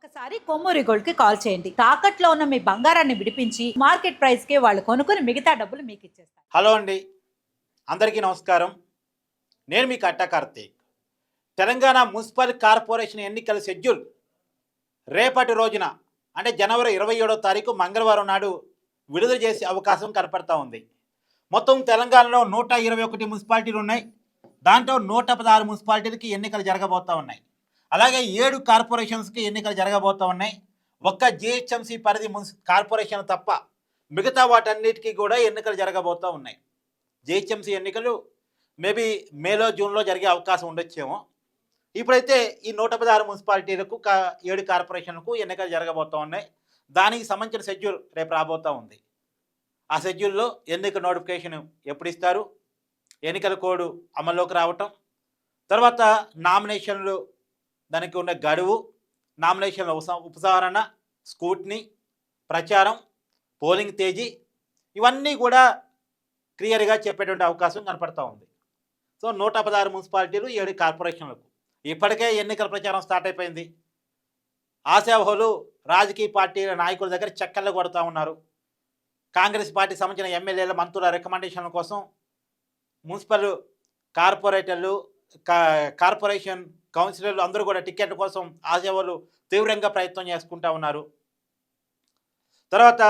ఒక్కసారి కొమ్మూరి గోల్డ్ కి కాల్ చేయండి. తాకట్లో ఉన్న మీ బంగారాన్ని విడిపించి మార్కెట్ ప్రైస్ కి వాళ్ళు కొనుక్కుని మిగతా డబ్బులు మీకు ఇచ్చేస్తారు. హలో అండి, అందరికీ నమస్కారం. నేను మీ కట్టా కార్తీక్. తెలంగాణ మున్సిపల్ కార్పొరేషన్ ఎన్నికల షెడ్యూల్ రేపటి రోజున అంటే జనవరి 27వ తారీఖు మంగళవారం నాడు విడుదల చేసే అవకాశం కనపడతా ఉంది. మొత్తం తెలంగాణలో 121 మున్సిపాలిటీలు ఉన్నాయి. దాంట్లో 116 మున్సిపాలిటీలకి ఎన్నికలు జరగబోతూ ఉన్నాయి. అలాగే 7 కార్పొరేషన్స్కి ఎన్నికలు జరగబోతూ ఉన్నాయి. ఒక్క జిహెచ్ఎంసీ పరిధి కార్పొరేషన్ తప్ప మిగతా వాటన్నిటికీ కూడా ఎన్నికలు జరగబోతూ ఉన్నాయి. జిహెచ్ఎంసీ ఎన్నికలు మేబీ మేలో జూన్లో జరిగే అవకాశం ఉండొచ్చేమో. ఇప్పుడైతే ఈ 116 మున్సిపాలిటీలకు 7 కార్పొరేషన్లకు ఎన్నికలు జరగబోతూ ఉన్నాయి. దానికి సంబంధించిన షెడ్యూల్ రేపు రాబోతూ ఉంది. ఆ షెడ్యూల్లో ఎన్నిక నోటిఫికేషన్ ఎప్పుడు ఇస్తారు, ఎన్నికల కోడ్ అమల్లోకి రావటం, తర్వాత నామినేషన్లు దానికి ఉన్న గడువు, నామినేషన్ల ఉపసంహరణ, స్కూట్నీ, ప్రచారం, పోలింగ్ తేదీ ఇవన్నీ కూడా క్లియర్గా చెప్పేటువంటి అవకాశం కనపడతా ఉంది. సో 116 మున్సిపాలిటీలు 7 కార్పొరేషన్లకు ఇప్పటికే ఎన్నికల ప్రచారం స్టార్ట్ అయిపోయింది. ఆశావహులు రాజకీయ పార్టీల నాయకుల దగ్గర చక్కర్లు కొడుతూ ఉన్నారు. కాంగ్రెస్ పార్టీ సంబంధించిన ఎమ్మెల్యేల మంత్రుల రికమెండేషన్ల కోసం మున్సిపల్ కార్పొరేటర్లు కార్పొరేషన్ కౌన్సిలర్లు అందరూ కూడా టికెట్ కోసం ఆశావహులు తీవ్రంగా ప్రయత్నం చేసుకుంటూ ఉన్నారు. తర్వాత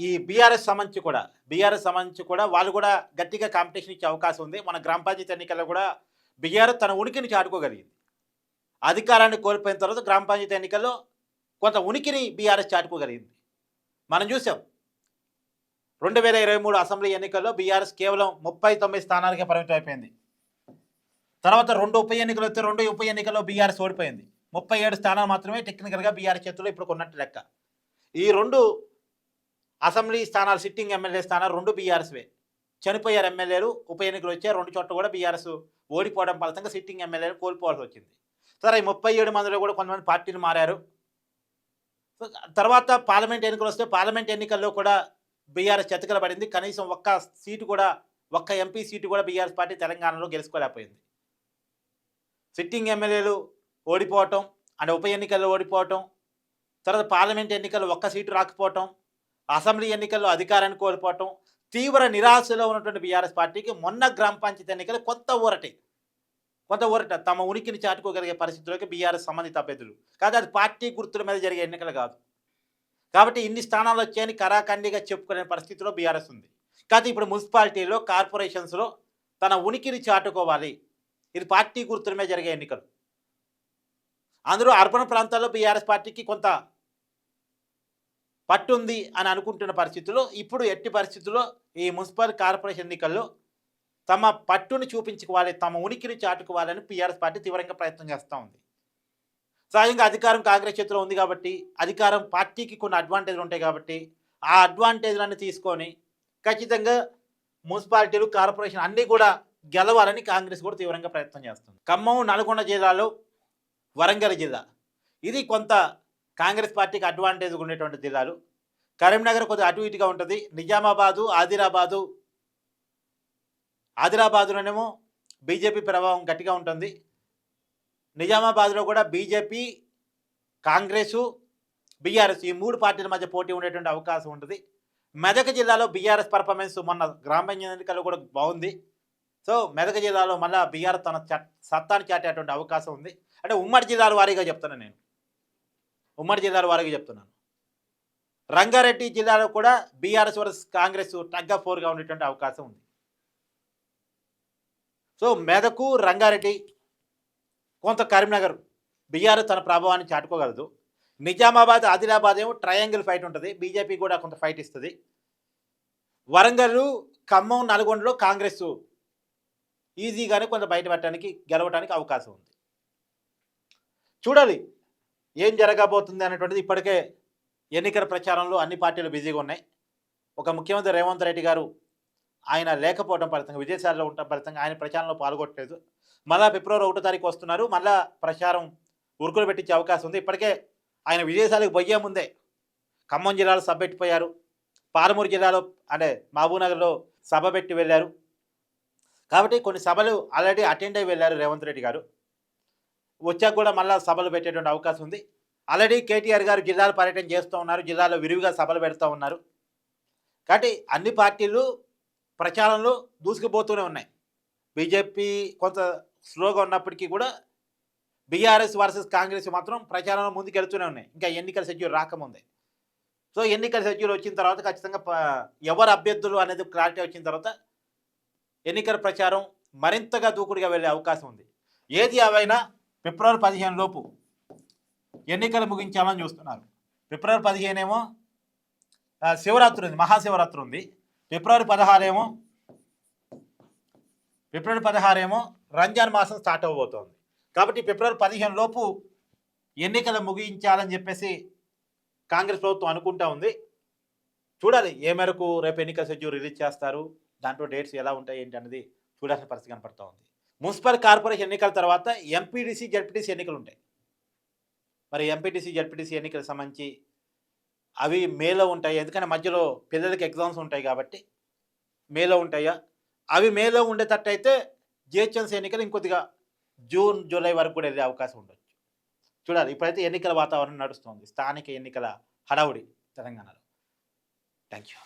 ఈ బీఆర్ఎస్ సంబంధించి కూడా వాళ్ళు కూడా గట్టిగా కాంపిటీషన్ ఇచ్చే అవకాశం ఉంది. మన గ్రామ పంచాయతీ ఎన్నికల్లో కూడా బీఆర్ఎస్ తన ఉనికిని చాటుకోగలిగింది. అధికారాన్ని కోల్పోయిన తర్వాత గ్రామ పంచాయతీ ఎన్నికల్లో కొంత ఉనికిని బీఆర్ఎస్ చాటుకోగలిగింది. మనం చూసాం 2023 అసెంబ్లీ ఎన్నికల్లో బీఆర్ఎస్ కేవలం 39 స్థానాలకే పరిమితం అయిపోయింది. తర్వాత 2 ఉప ఎన్నికలు వస్తే 2 ఉప ఎన్నికల్లో బీఆర్ఎస్ ఓడిపోయింది. 37 స్థానాలు మాత్రమే టెక్నికల్గా బీఆర్ఎస్ చేతుల్లో ఇప్పుడు కొన్నట్టు లెక్క. ఈ 2 అసెంబ్లీ స్థానాలు, సిట్టింగ్ ఎమ్మెల్యే స్థానాలు 2 బీఆర్ఎస్వే. చనిపోయారు ఎమ్మెల్యేలు. ఉప ఎన్నికలు వచ్చే 2 చోట్ల కూడా బీఆర్ఎస్ ఓడిపోవడం ఫలితంగా సిట్టింగ్ ఎమ్మెల్యేలు కోల్పోవాల్సి వచ్చింది. సరే, ఈ 37 మందిలో కూడా కొంతమంది పార్టీలు మారారు. తర్వాత పార్లమెంట్ ఎన్నికలు వస్తే పార్లమెంట్ ఎన్నికల్లో కూడా బీఆర్ఎస్ చెతకల పడింది. కనీసం ఒక్క ఎంపీ సీటు కూడా బీఆర్ఎస్ పార్టీ తెలంగాణలో గెలుచుకోలేకపోయింది. సిట్టింగ్ ఎమ్మెల్యేలు ఓడిపోవటం, అంటే ఉప ఎన్నికల్లో ఓడిపోవటం, తర్వాత పార్లమెంట్ ఎన్నికల్లో ఒక్క సీటు రాకపోవటం, అసెంబ్లీ ఎన్నికల్లో అధికారాన్ని కోల్పోవటం, తీవ్ర నిరాశలో ఉన్నటువంటి బీఆర్ఎస్ పార్టీకి మొన్న గ్రామ పంచాయతీ ఎన్నికలు కొంత ఊరట తమ ఉనికిని చాటుకోగలిగే పరిస్థితుల్లోకి బీఆర్ఎస్ సంబంధిత అభ్యర్థులు కాదు, అది పార్టీ గుర్తుల మీద జరిగే ఎన్నికలు కాదు. కాబట్టి ఇన్ని స్థానాలు వచ్చాయని కరాఖండిగా చెప్పుకునే పరిస్థితిలో బీఆర్ఎస్ ఉంది. కాదు, ఇప్పుడు మున్సిపాలిటీలో, కార్పొరేషన్స్లో తన ఉనికిని చాటుకోవాలి. ఇది పార్టీ గుర్తుల మీద జరిగే ఎన్నికలు. అందులో అర్బన్ ప్రాంతాల్లో బీఆర్ఎస్ పార్టీకి కొంత పట్టుంది అని అనుకుంటున్న పరిస్థితుల్లో ఇప్పుడు ఎట్టి పరిస్థితుల్లో ఈ మున్సిపల్ కార్పొరేషన్ ఎన్నికల్లో తమ పట్టును చూపించుకోవాలి, తమ ఉనికిని చాటుకోవాలని బీఆర్ఎస్ పార్టీ తీవ్రంగా ప్రయత్నం చేస్తూ ఉంది. సహజంగా అధికారం కాంగ్రెస్ చేతిలో ఉంది కాబట్టి, అధికారం పార్టీకి కొన్ని అడ్వాంటేజ్లు ఉంటాయి కాబట్టి ఆ అడ్వాంటేజ్లన్నీ తీసుకొని ఖచ్చితంగా మున్సిపాలిటీలు, కార్పొరేషన్ అన్నీ కూడా గెలవాలని కాంగ్రెస్ కూడా తీవ్రంగా ప్రయత్నం చేస్తుంది. ఖమ్మం, నల్గొండ జిల్లాలో, వరంగల్ జిల్లా ఇది కొంత కాంగ్రెస్ పార్టీకి అడ్వాంటేజ్ ఉండేటువంటి జిల్లాలు. కరీంనగర్ కొద్దిగా అటు ఇటుగా ఉంటుంది. నిజామాబాదు, ఆదిలాబాదులోనేమో బీజేపీ ప్రభావం గట్టిగా ఉంటుంది. నిజామాబాద్లో కూడా బీజేపీ, కాంగ్రెసు, బీఆర్ఎస్ ఈ 3 పార్టీల మధ్య పోటీ ఉండేటువంటి అవకాశం ఉంటుంది. మెదక్ జిల్లాలో బీఆర్ఎస్ పర్ఫార్మెన్స్ మొన్న గ్రామ పంచాయతీ ఎన్నికల్లో కూడా బాగుంది. సో మెదక్ జిల్లాలో మళ్ళీ బీఆర్ఎస్ తన సత్తాన్ని చాటేటువంటి అవకాశం ఉంది. అంటే ఉమ్మడి జిల్లాల వారీగా చెప్తున్నాను. రంగారెడ్డి జిల్లాలో కూడా BRS versus Congress tug of వార్గా ఉండేటువంటి అవకాశం ఉంది. సో మెదకు, రంగారెడ్డి, కొంత కరీంనగర్ బీఆర్ఎస్ తన ప్రభావాన్ని చాటుకోగలదు. నిజామాబాద్, ఆదిలాబాద్ ఏమో ట్రయాంగిల్ ఫైట్ ఉంటుంది, బీజేపీ కూడా కొంత ఫైట్ ఇస్తుంది. వరంగల్, ఖమ్మం, నల్గొండలో కాంగ్రెస్ ఈజీగానే కొంత గెలవడానికి అవకాశం ఉంది. చూడాలి ఏం జరగబోతుంది అనేటువంటిది. ఇప్పటికే ఎన్నికల ప్రచారంలో అన్ని పార్టీలు బిజీగా ఉన్నాయి. ఒక ముఖ్యమంత్రి రేవంత్ రెడ్డి గారు ఆయన లేకపోవడం ఫలితంగా, విదేశాల్లో ఉండటం ఫలితంగా ఆయన ప్రచారంలో పాల్గొట్టలేదు. మళ్ళీ ఫిబ్రవరి 1వ తారీఖు వస్తున్నారు, మళ్ళీ ప్రచారం ఉరుకులు పెట్టించే అవకాశం ఉంది. ఇప్పటికే ఆయన విదేశాలకు పోయే ముందే ఖమ్మం జిల్లాలో సభ పెట్టిపోయారు, పాలమూరు జిల్లాలో అంటే మహబూబ్నగర్లో సభ పెట్టి వెళ్ళారు. కాబట్టి కొన్ని సభలు ఆల్రెడీ అటెండ్ అయి వెళ్ళారు రేవంత్ రెడ్డి గారు. వచ్చాక కూడా మళ్ళీ సభలు పెట్టేటువంటి అవకాశం ఉంది. ఆల్రెడీ కేటీఆర్ గారు జిల్లాల పర్యటన చేస్తూ ఉన్నారు, జిల్లాలో విరివిగా సభలు పెడతా ఉన్నారు. కాబట్టి అన్ని పార్టీలు ప్రచారంలో దూసుకుపోతూనే ఉన్నాయి. బీజేపీ కొంత స్లోగా ఉన్నప్పటికీ కూడా బీఆర్ఎస్ వర్సెస్ కాంగ్రెస్ మాత్రం ప్రచారంలో ముందుకెళ్తూనే ఉన్నాయి, ఇంకా ఎన్నికల షెడ్యూల్ రాకముందే. సో ఎన్నికల షెడ్యూల్ వచ్చిన తర్వాత ఖచ్చితంగా ఎవరు అభ్యర్థులు అనేది క్లారిటీ వచ్చిన తర్వాత ఎన్నికల ప్రచారం మరింతగా దూకుడుగా వెళ్ళే అవకాశం ఉంది. ఏది అవైనా ఫిబ్రవరి 15 లోపు ఎన్నికలు ముగించాలని చూస్తున్నారు. ఫిబ్రవరి 15 ఏమో శివరాత్రి ఉంది, మహాశివరాత్రి ఉంది. ఫిబ్రవరి 16 ఏమో రంజాన్ మాసం స్టార్ట్ అవ్వబోతోంది. కాబట్టి ఫిబ్రవరి 15 లోపు ఎన్నికలు ముగించాలని చెప్పేసి కాంగ్రెస్ ప్రభుత్వం అనుకుంటా ఉంది. చూడాలి ఏ మేరకు రేపు ఎన్నికల షెడ్యూల్ రిలీజ్ చేస్తారు, దాంట్లో డేట్స్ ఎలా ఉంటాయి ఏంటి అనేది చూడాల్సిన పరిస్థితి కనపడుతూ ఉంది. మున్సిపల్ కార్పొరేషన్ ఎన్నికల తర్వాత ఎంపీటీసీ జడ్పీటీసీ ఎన్నికలు ఉంటాయి. మరి ఎంపీటీసీ జడ్పీటీసీ ఎన్నికలకు సంబంధించి అవి మేలో ఉంటాయి, ఎందుకంటే మధ్యలో పిల్లలకి ఎగ్జామ్స్ ఉంటాయి కాబట్టి మేలో ఉంటాయా? అవి మేలో ఉండేటట్టయితే జిహెచ్ఎంసీ ఎన్నికలు ఇంకొద్దిగా జూన్ జూలై వరకు కూడా వెళ్ళే అవకాశం ఉండొచ్చు. చూడాలి. ఇప్పుడైతే ఎన్నికల వాతావరణం నడుస్తుంది, స్థానిక ఎన్నికల హడావుడి తెలంగాణలో. Thank you.